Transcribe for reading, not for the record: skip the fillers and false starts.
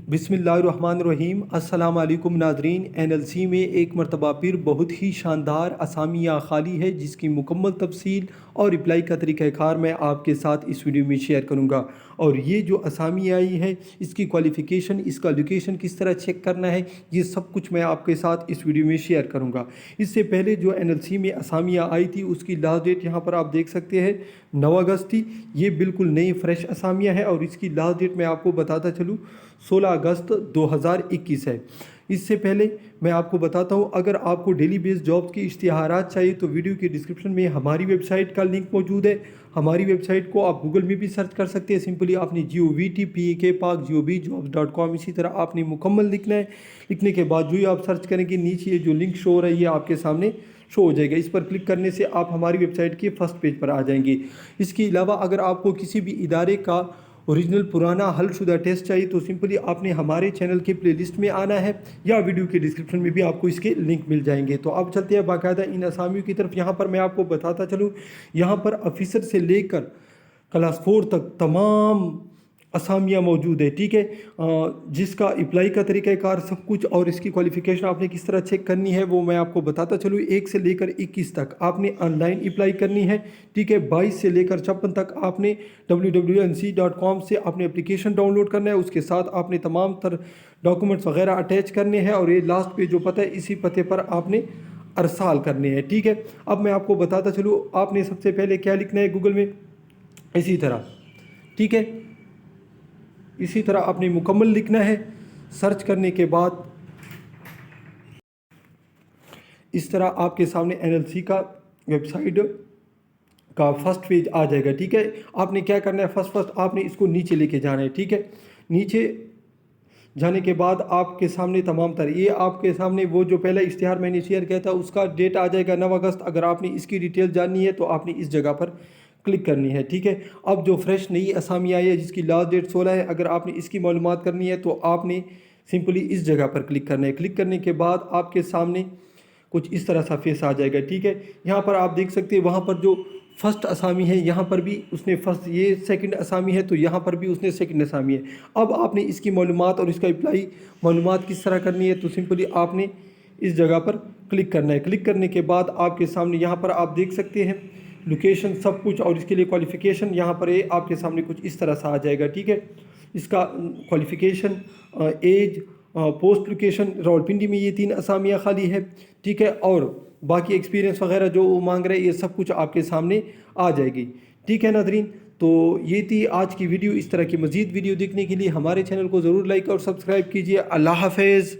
बिस्मिल्लाहिर्रहमानिर्रहीम। अस्सलाम वालेकुम नाज़रीन। NLC में एक मरतबा फिर बहुत ही शानदार असामिया खाली है जिसकी मुकम्मल तफसील और रिप्लाई का तरीक़ाकार मैं आपके साथ इस वीडियो में शेयर करूंगा। और ये जो असामी आई है इसकी क्वालिफ़िकेशन, इसका लोकेशन किस तरह चेक करना है, ये सब कुछ मैं आपके साथ इस वीडियो में शेयर करूंगा। इससे पहले जो NLC में असामिया आई थी उसकी लास्ट डेट यहाँ पर आप देख सकते हैं 9 अगस्त थी। ये बिल्कुल नई फ्रेश असामिया है और इसकी लास्ट डेट मैं आपको बताता चलूँ 16 अगस्त 2021 है। इससे पहले मैं आपको बताता हूँ, अगर आपको डेली बेस जॉब की इश्तिहारात चाहिए तो वीडियो के डिस्क्रिप्शन में हमारी वेबसाइट का लिंक मौजूद है। हमारी वेबसाइट को आप गूगल में भी सर्च कर सकते हैं। सिंपली आपने GOVTPAK इसी तरह आपने मुकम्मल लिखना है। लिखने के बाद जो ही आप सर्च करेंगे नीचे ये जो लिंक शो हो रही है आपके सामने शो हो जाएगा। इस पर क्लिक करने से आप हमारी वेबसाइट के फर्स्ट पेज पर आ जाएंगे। इसके अलावा अगर आपको किसी भी इदारे का ओरिजिनल पुराना हलशुदा टेस्ट चाहिए तो सिंपली आपने हमारे चैनल के प्लेलिस्ट में आना है या वीडियो के डिस्क्रिप्शन में भी आपको इसके लिंक मिल जाएंगे। तो अब चलते हैं बाकायदा इन असामियों की तरफ। यहाँ पर मैं आपको बताता चलूँ, यहाँ पर ऑफिसर से लेकर क्लास 4 तक तमाम असामियाँ मौजूद है, ठीक है। जिसका अप्लाई का तरीक़ाकार सब कुछ और इसकी क्वालिफ़िकेशन आपने किस तरह चेक करनी है वो मैं आपको बताता चलूँ। 1 से लेकर 21 तक आपने ऑनलाइन अप्लाई करनी है, ठीक है। 22 से लेकर 56 तक आपने www.nc.com से अपने एप्लीकेशन डाउनलोड करना है। उसके साथ आपने तमाम तरह डॉक्यूमेंट्स वगैरह अटैच करने हैं और ये लास्ट पे जो पता है इसी पते पर आपने अरसाल करने हैं, ठीक है। अब मैं आपको बताता चलूँ, आपने सबसे पहले क्या लिखना है गूगल में, इसी तरह, ठीक है, इसी तरह आपने मुकम्मल लिखना है। सर्च करने के बाद इस तरह आपके सामने NLC का वेबसाइट का फर्स्ट पेज आ जाएगा, ठीक है। आपने क्या करना है, फर्स्ट आपने इसको नीचे लेके जाना है, ठीक है। नीचे जाने के बाद आपके सामने तमाम तरह ये आपके सामने वो जो पहला इश्तिहार मैंने शेयर किया था उसका डेट आ जाएगा 9 अगस्त। अगर आपने इसकी डिटेल जाननी है तो आपने इस जगह पर क्लिक करनी है, ठीक है। अब जो फ्रेश नई असामी आई है जिसकी लास्ट डेट 16 है, अगर आपने इसकी मालूमात करनी है तो आपने सिंपली इस जगह पर क्लिक करना है। क्लिक करने के बाद आपके सामने कुछ इस तरह सा फेस आ जाएगा, ठीक है। यहाँ पर आप देख सकते हैं वहाँ पर जो फर्स्ट असामी है यहाँ पर भी उसने फर्स्ट, ये सेकंड असामी है तो यहाँ पर भी उसने सेकंड असामी है। अब आपने इसकी मालूमात और इसका अप्लाई मालूमात किस तरह करनी है तो सिंपली आपने इस जगह पर क्लिक करना है। क्लिक करने के बाद आपके सामने यहाँ पर आप देख सकते हैं लोकेशन सब कुछ और इसके लिए क्वालिफ़िकेशन यहाँ पर है आपके सामने कुछ इस तरह सा आ जाएगा, ठीक है। इसका qualification, age, post location, Rawalpindi में ये 3 असामियाँ खाली है, ठीक है। और बाकी एक्सपीरियंस वगैरह जो वो मांग रहे हैं ये सब कुछ आपके सामने आ जाएगी, ठीक है नाज़रीन। तो ये थी आज की वीडियो। इस तरह की मज़ीद वीडियो देखने के लिए हमारे चैनल को ज़रूर लाइक और सब्सक्राइब कीजिए। अल्लाह हाफ़िज़।